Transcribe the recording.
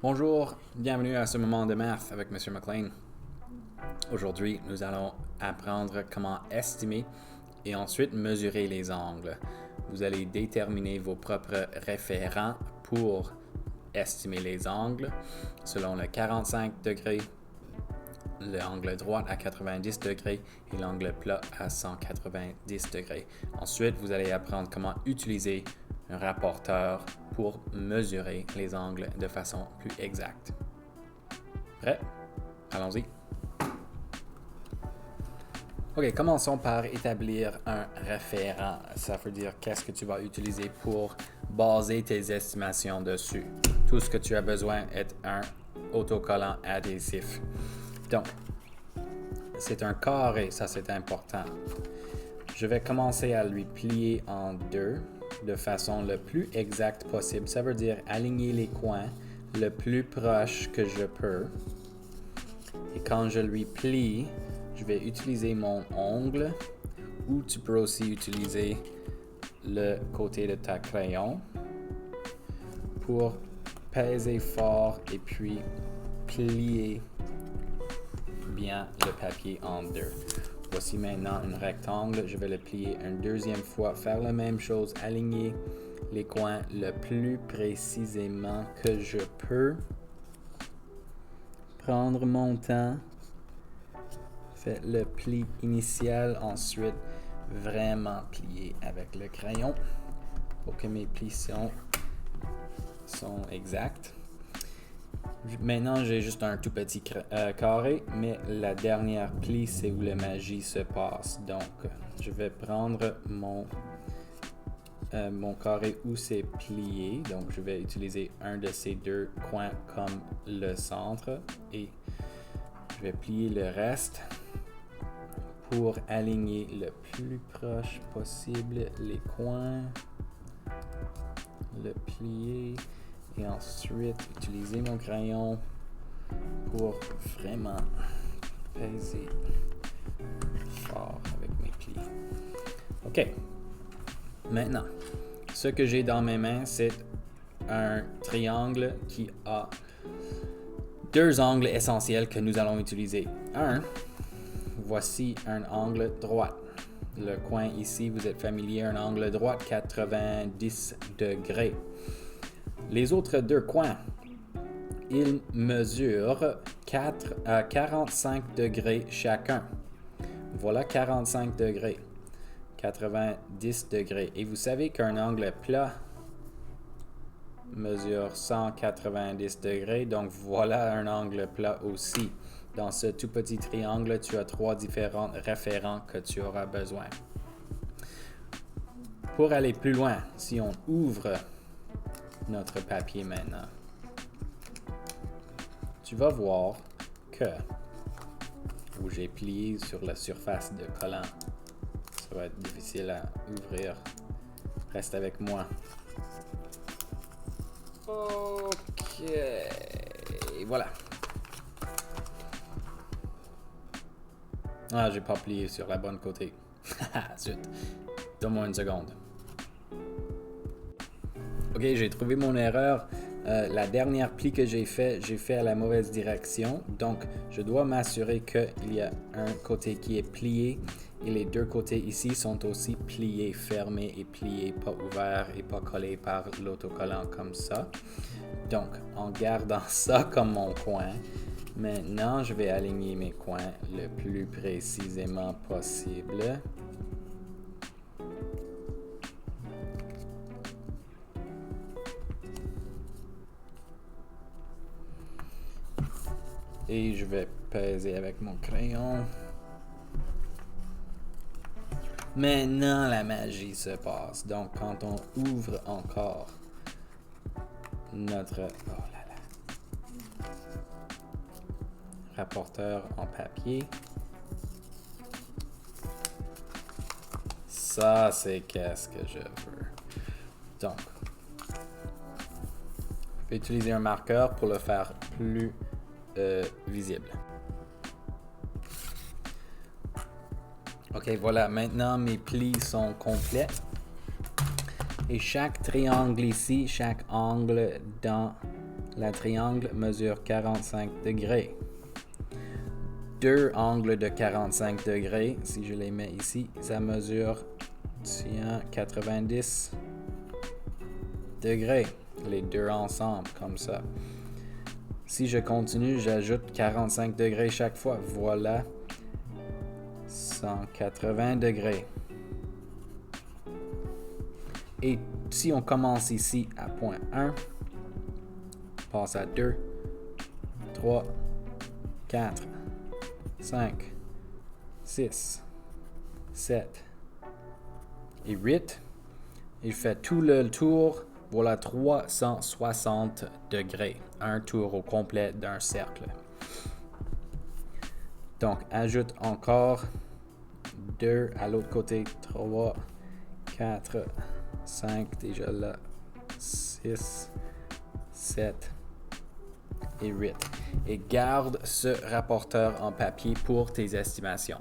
Bonjour, bienvenue à ce moment de maths avec M. McLean. Aujourd'hui, nous allons apprendre comment estimer et ensuite mesurer les angles. Vous allez déterminer vos propres référents pour estimer les angles selon le 45 degrés, l'angle droit à 90 degrés et l'angle plat à 190 degrés. Ensuite, vous allez apprendre comment utiliser un rapporteur pour mesurer les angles de façon plus exacte. Prêt? Allons-y. Ok, commençons par établir un référent. Ça veut dire qu'est-ce que tu vas utiliser pour baser tes estimations dessus. Tout ce que tu as besoin est un autocollant adhésif. Donc, c'est un carré, ça c'est important. Je vais commencer à lui plier en deux de façon le plus exacte possible. Ça veut dire aligner les coins le plus proche que je peux. Et quand je lui plie, je vais utiliser mon ongle ou tu peux aussi utiliser le côté de ta crayon pour peser fort et puis plier bien le papier en deux. Voici maintenant un rectangle. Je vais le plier une deuxième fois. Faire la même chose. Aligner les coins le plus précisément que je peux. Prendre mon temps. Faire le pli initial. Ensuite, vraiment plier avec le crayon pour que mes plis sont exacts. Maintenant, j'ai juste un tout petit carré, mais la dernière pli, c'est où la magie se passe. Donc, je vais prendre mon carré où c'est plié. Donc, je vais utiliser un de ces deux coins comme le centre et je vais plier le reste pour aligner le plus proche possible les coins, le plier. Et ensuite, utiliser mon crayon pour vraiment peser fort avec mes plis. OK. Maintenant, ce que j'ai dans mes mains, c'est un triangle qui a deux angles essentiels que nous allons utiliser. Voici un angle droit. Le coin ici, vous êtes familier, un angle droit 90 degrés. Les autres deux coins, ils mesurent 45 degrés chacun. Voilà 45 degrés, 90 degrés. Et vous savez qu'un angle plat mesure 190 degrés, donc voilà un angle plat aussi. Dans ce tout petit triangle, tu as trois différents référents que tu auras besoin. Pour aller plus loin, si on ouvre notre papier maintenant, tu vas voir que où j'ai plié sur la surface de collant, ça va être difficile à ouvrir. Reste avec moi. Ok, voilà. Ah, j'ai pas plié sur la bonne côté. Zut. Donne-moi une seconde. Ok, j'ai trouvé mon erreur. La dernière pli que j'ai fait à la mauvaise direction. Donc, je dois m'assurer qu'il y a un côté qui est plié et les deux côtés ici sont aussi pliés, fermés et pliés, pas ouverts et pas collés par l'autocollant comme ça. Donc, en gardant ça comme mon coin, maintenant, je vais aligner mes coins le plus précisément possible. Et je vais peser avec mon crayon. Maintenant, la magie se passe. Donc, quand on ouvre encore notre rapporteur en papier, ça, c'est qu'est-ce que je veux. Donc, je vais utiliser un marqueur pour le faire plus visible. Ok, voilà, maintenant mes plis sont complets. Et chaque triangle ici, chaque angle dans La triangle mesure 45 degrés. Deux angles de 45 degrés, si je les mets ici, ça mesure 90 degrés. Les deux ensemble, comme ça. Si je continue, j'ajoute 45 degrés chaque fois. Voilà, 180 degrés. Et si on commence ici à point 1, passe à 2, 3, 4, 5, 6, 7 et 8. Il fait tout le tour. Voilà 360 degrés. Un tour au complet d'un cercle. Donc, ajoute encore 2 à l'autre côté. 3, 4, 5 déjà là. 6, 7 et 8. Et garde ce rapporteur en papier pour tes estimations.